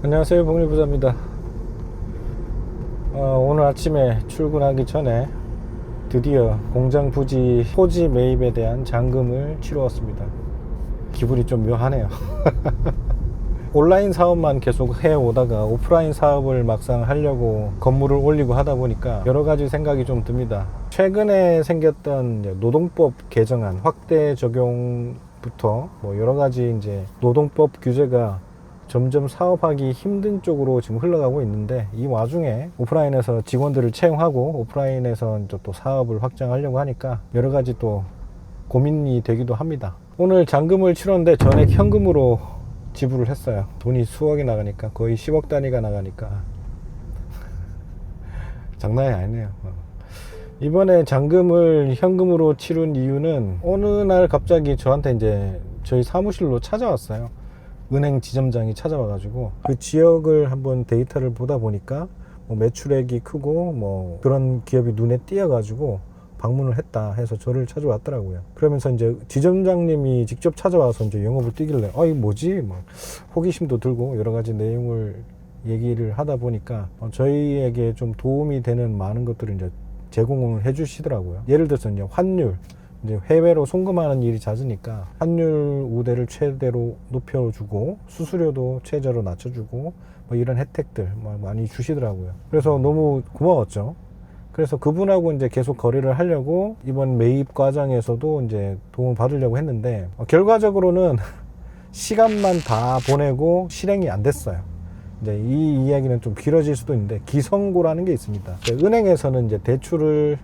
안녕하세요, 복리부자입니다. 오늘 아침에 출근하기 전에 드디어 공장 부지 토지 매입에 대한 잔금을 치루었습니다. 기분이 좀 묘하네요. 온라인 사업만 계속 해오다가 오프라인 사업을 막상 하려고 건물을 올리고 하다 보니까 여러 가지 생각이 좀 듭니다. 최근에 생겼던 노동법 개정안 확대 적용부터 여러 가지 이제 노동법 규제가 점점 사업하기 힘든 쪽으로 지금 흘러가고 있는데, 이 와중에 오프라인에서 직원들을 채용하고 오프라인에서 이제 또 사업을 확장하려고 하니까 여러 가지 또 고민이 되기도 합니다. 오늘 잔금을 치렀는데 전액 현금으로 지불을 했어요. 돈이 수억이 나가니까, 거의 10억 단위가 나가니까 장난이 아니네요. 이번에 잔금을 현금으로 치른 이유는 어느 날 갑자기 저한테 이제 저희 사무실로 찾아왔어요. 은행 지점장이 찾아와가지고 그 지역을 한번 데이터를 보다 보니까 매출액이 크고 그런 기업이 눈에 띄어가지고 방문을 했다 해서 저를 찾아왔더라고요. 그러면서 이제 지점장님이 직접 찾아와서 이제 영업을 뛰길래 이거 뭐지? 호기심도 들고 여러 가지 내용을 얘기를 하다 보니까 저희에게 좀 도움이 되는 많은 것들을 이제 제공을 해 주시더라고요. 예를 들어서 이제 환율, 이제 해외로 송금하는 일이 잦으니까 환율 우대를 최대로 높여주고 수수료도 최저로 낮춰주고 이런 혜택들 많이 주시더라고요. 그래서 너무 고마웠죠. 그래서 그분하고 이제 계속 거래를 하려고 이번 매입 과정에서도 이제 도움을 받으려고 했는데 결과적으로는 시간만 다 보내고 실행이 안 됐어요. 이제 이 이야기는 좀 길어질 수도 있는데 기성고라는 게 있습니다. 은행에서는 이제 대출을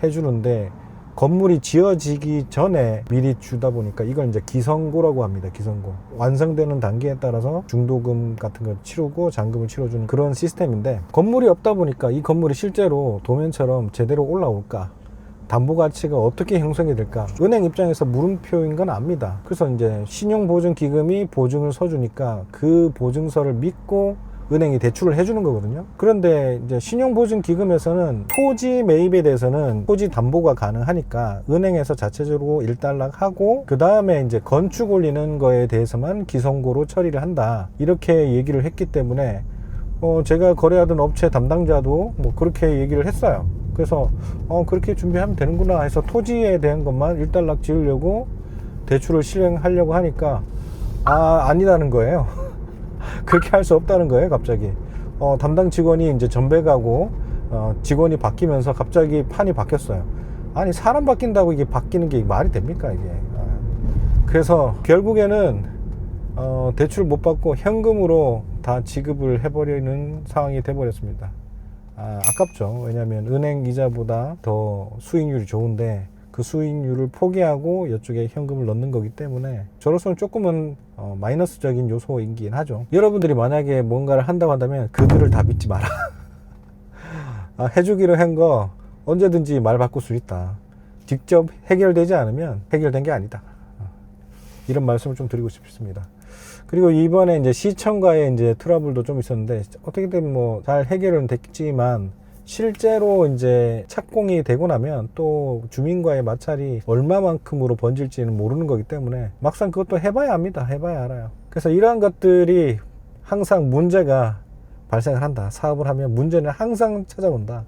해주는데 건물이 지어지기 전에 미리 주다 보니까 이걸 이제 기성고라고 합니다. 기성고. 완성되는 단계에 따라서 중도금 같은 걸 치르고 잔금을 치러주는 그런 시스템인데, 건물이 없다 보니까 이 건물이 실제로 도면처럼 제대로 올라올까, 담보 가치가 어떻게 형성이 될까, 은행 입장에서 물음표인 건 압니다. 그래서 이제 신용보증기금이 보증을 서주니까 그 보증서를 믿고 은행이 대출을 해주는 거거든요. 그런데 이제 신용보증기금에서는 토지 매입에 대해서는 토지 담보가 가능하니까 은행에서 자체적으로 일단락하고 그 다음에 이제 건축 올리는 거에 대해서만 기성고로 처리를 한다, 이렇게 얘기를 했기 때문에 제가 거래하던 업체 담당자도 그렇게 얘기를 했어요. 그래서 그렇게 준비하면 되는구나 해서 토지에 대한 것만 일단락 지으려고 대출을 실행하려고 하니까 아니라는 거예요. 그렇게 할 수 없다는 거예요. 갑자기 담당 직원이 이제 전배가고 직원이 바뀌면서 갑자기 판이 바뀌었어요. 아니, 사람 바뀐다고 이게 바뀌는 게 말이 됩니까 이게. 그래서 결국에는 대출 못 받고 현금으로 다 지급을 해버리는 상황이 돼버렸습니다. 아깝죠. 왜냐하면 은행 이자보다 더 수익률이 좋은데 그 수익률을 포기하고 이쪽에 현금을 넣는 거기 때문에 저로서는 조금은 마이너스적인 요소이긴 하죠. 여러분들이 만약에 뭔가를 한다고 한다면 그들을 다 믿지 마라. 해주기로 한 거 언제든지 말 바꿀 수 있다. 직접 해결되지 않으면 해결된 게 아니다. 이런 말씀을 좀 드리고 싶습니다. 그리고 이번에 이제 시청과의 이제 트러블도 좀 있었는데 어떻게든 잘 해결은 됐지만, 실제로 이제 착공이 되고 나면 또 주민과의 마찰이 얼마만큼으로 번질지는 모르는 거기 때문에 막상 그것도 해봐야 합니다. 해봐야 알아요. 그래서 이러한 것들이 항상 문제가 발생을 한다. 사업을 하면 문제는 항상 찾아온다.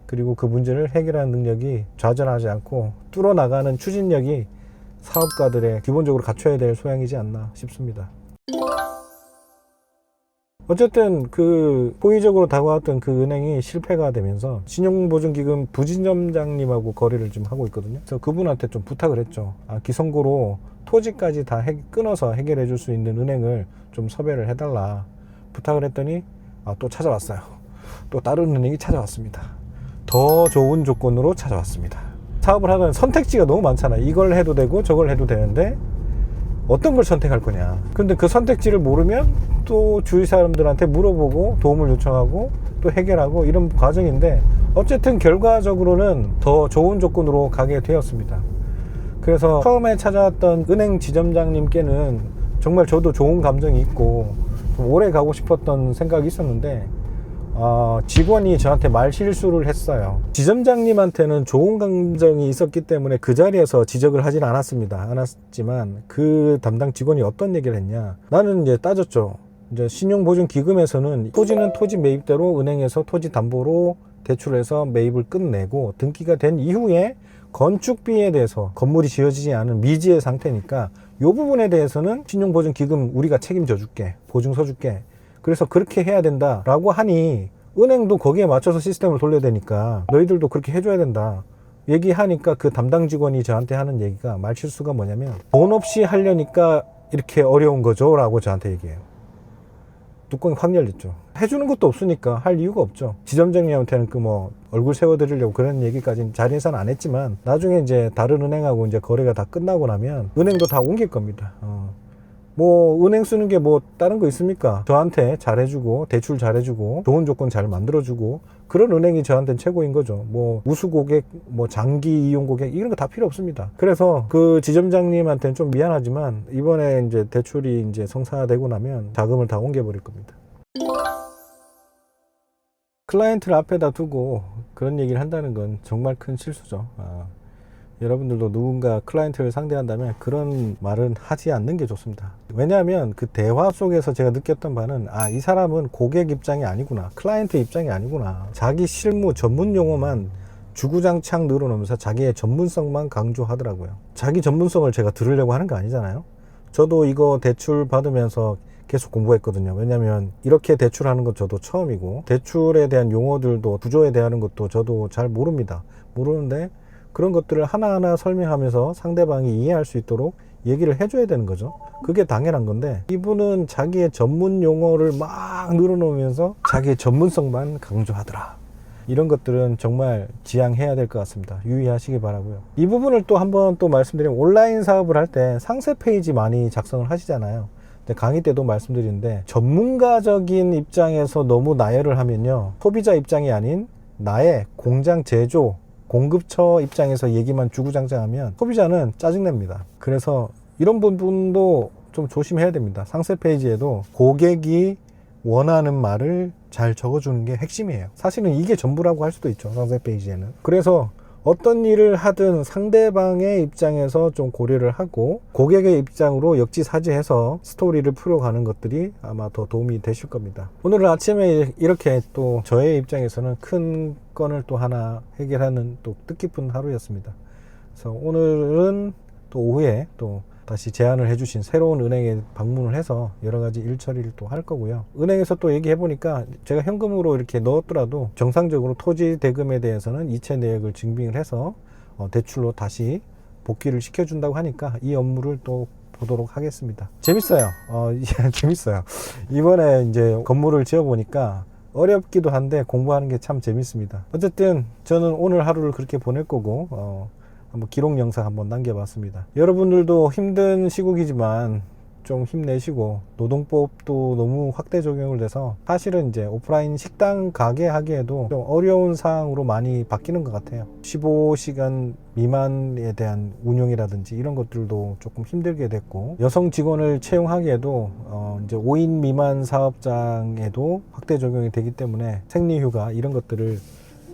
그리고 그 문제를 해결하는 능력이 좌절하지 않고 뚫어나가는 추진력이 사업가들의 기본적으로 갖춰야 될 소양이지 않나 싶습니다. 어쨌든 그 호의적으로 다가왔던 그 은행이 실패가 되면서 신용보증기금 부지점장님하고 거래를 좀 하고 있거든요. 그래서 그분한테 좀 부탁을 했죠. 기성고로 토지까지 다 끊어서 해결해 줄 수 있는 은행을 좀 섭외를 해달라 부탁을 했더니 또 찾아왔어요. 또 다른 은행이 찾아왔습니다. 더 좋은 조건으로 찾아왔습니다. 사업을 하던 선택지가 너무 많잖아요. 이걸 해도 되고 저걸 해도 되는데 어떤 걸 선택할 거냐. 근데 그 선택지를 모르면 또 주위 사람들한테 물어보고 도움을 요청하고 또 해결하고 이런 과정인데, 어쨌든 결과적으로는 더 좋은 조건으로 가게 되었습니다. 그래서 처음에 찾아왔던 은행 지점장님께는 정말 저도 좋은 감정이 있고 좀 오래 가고 싶었던 생각이 있었는데 직원이 저한테 말 실수를 했어요. 지점장님한테는 좋은 감정이 있었기 때문에 그 자리에서 지적을 하진 않았지만 그 담당 직원이 어떤 얘기를 했냐. 나는 이제 따졌죠. 이제 신용보증기금에서는 토지는 토지 매입대로 은행에서 토지 담보로 대출해서 매입을 끝내고 등기가 된 이후에 건축비에 대해서 건물이 지어지지 않은 미지의 상태니까 이 부분에 대해서는 신용보증기금 우리가 책임져 줄게, 보증서 줄게. 그래서 그렇게 해야 된다라고 하니 은행도 거기에 맞춰서 시스템을 돌려야 되니까 너희들도 그렇게 해줘야 된다 얘기하니까 그 담당 직원이 저한테 하는 얘기가 말실수가 뭐냐면 돈 없이 하려니까 이렇게 어려운 거죠 라고 저한테 얘기해요. 뚜껑이 확 열렸죠. 해주는 것도 없으니까 할 이유가 없죠. 지점장님한테는 그 뭐 얼굴 세워드리려고 그런 얘기까지는 자리에서는 안 했지만 나중에 이제 다른 은행하고 이제 거래가 다 끝나고 나면 은행도 다 옮길 겁니다. 뭐 은행 쓰는 게 뭐 다른 거 있습니까? 저한테 잘해주고 대출 잘해주고 좋은 조건 잘 만들어주고 그런 은행이 저한테는 최고인 거죠. 뭐 우수 고객, 뭐 장기 이용 고객 이런 거 다 필요 없습니다. 그래서 그 지점장님한테는 좀 미안하지만 이번에 이제 대출이 이제 성사되고 나면 자금을 다 옮겨버릴 겁니다. 클라이언트를 앞에다 두고 그런 얘기를 한다는 건 정말 큰 실수죠. 여러분들도 누군가 클라이언트를 상대한다면 그런 말은 하지 않는 게 좋습니다. 왜냐하면 그 대화 속에서 제가 느꼈던 바는 이 사람은 고객 입장이 아니구나, 클라이언트 입장이 아니구나, 자기 실무 전문 용어만 주구장창 늘어놓으면서 자기의 전문성만 강조하더라고요. 자기 전문성을 제가 들으려고 하는 거 아니잖아요. 저도 이거 대출 받으면서 계속 공부했거든요. 왜냐하면 이렇게 대출하는 건 저도 처음이고 대출에 대한 용어들도 구조에 대한 것도 저도 잘 모르는데 그런 것들을 하나하나 설명하면서 상대방이 이해할 수 있도록 얘기를 해줘야 되는 거죠. 그게 당연한 건데 이분은 자기의 전문 용어를 막 늘어놓으면서 자기의 전문성만 강조하더라. 이런 것들은 정말 지양해야 될 것 같습니다. 유의하시기 바라고요. 이 부분을 또 한번 또 말씀드리면 온라인 사업을 할 때 상세 페이지 많이 작성을 하시잖아요. 강의 때도 말씀드리는데 전문가적인 입장에서 너무 나열을 하면요, 소비자 입장이 아닌 나의 공장 제조 공급처 입장에서 얘기만 주구장창하면 소비자는 짜증냅니다. 그래서 이런 부분도 좀 조심해야 됩니다. 상세 페이지에도 고객이 원하는 말을 잘 적어주는 게 핵심이에요. 사실은 이게 전부라고 할 수도 있죠, 상세 페이지에는. 그래서 어떤 일을 하든 상대방의 입장에서 좀 고려를 하고 고객의 입장으로 역지사지해서 스토리를 풀어가는 것들이 아마 더 도움이 되실 겁니다. 오늘 아침에 이렇게 또 저의 입장에서는 큰 건을 또 하나 해결하는 또 뜻깊은 하루였습니다. 그래서 오늘은 또 오후에 또 다시 제안을 해주신 새로운 은행에 방문을 해서 여러 가지 일 처리를 또 할 거고요. 은행에서 또 얘기해 보니까 제가 현금으로 이렇게 넣었더라도 정상적으로 토지 대금에 대해서는 이체 내역을 증빙을 해서 대출로 다시 복귀를 시켜준다고 하니까 이 업무를 또 보도록 하겠습니다. 재밌어요. 재밌어요. 이번에 이제 건물을 지어 보니까 어렵기도 한데 공부하는 게 참 재밌습니다. 어쨌든 저는 오늘 하루를 그렇게 보낼 거고 한번 기록 영상 한번 남겨봤습니다. 여러분들도 힘든 시국이지만 좀 힘내시고 노동법도 너무 확대 적용을 돼서 사실은 이제 오프라인 식당 가게 하기에도 좀 어려운 상황으로 많이 바뀌는 것 같아요. 15시간 미만에 대한 운영이라든지 이런 것들도 조금 힘들게 됐고 여성 직원을 채용하기에도 이제 5인 미만 사업장에도 확대 적용이 되기 때문에 생리휴가 이런 것들을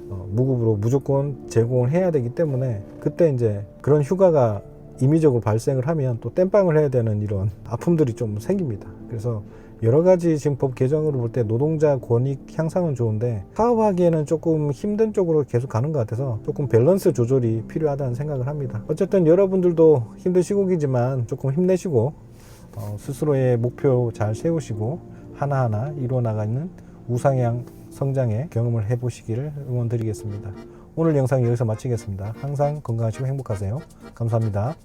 무급으로 무조건 제공을 해야 되기 때문에 그때 이제 그런 휴가가 임의적으로 발생을 하면 또 땜빵을 해야 되는 이런 아픔들이 좀 생깁니다. 그래서 여러 가지 지금 법 개정으로 볼 때 노동자 권익 향상은 좋은데 사업하기에는 조금 힘든 쪽으로 계속 가는 것 같아서 조금 밸런스 조절이 필요하다는 생각을 합니다. 어쨌든 여러분들도 힘든 시국이지만 조금 힘내시고 스스로의 목표 잘 세우시고 하나하나 이루어 나가는 우상향 성장의 경험을 해보시기를 응원드리겠습니다. 오늘 영상 여기서 마치겠습니다. 항상 건강하시고 행복하세요. 감사합니다.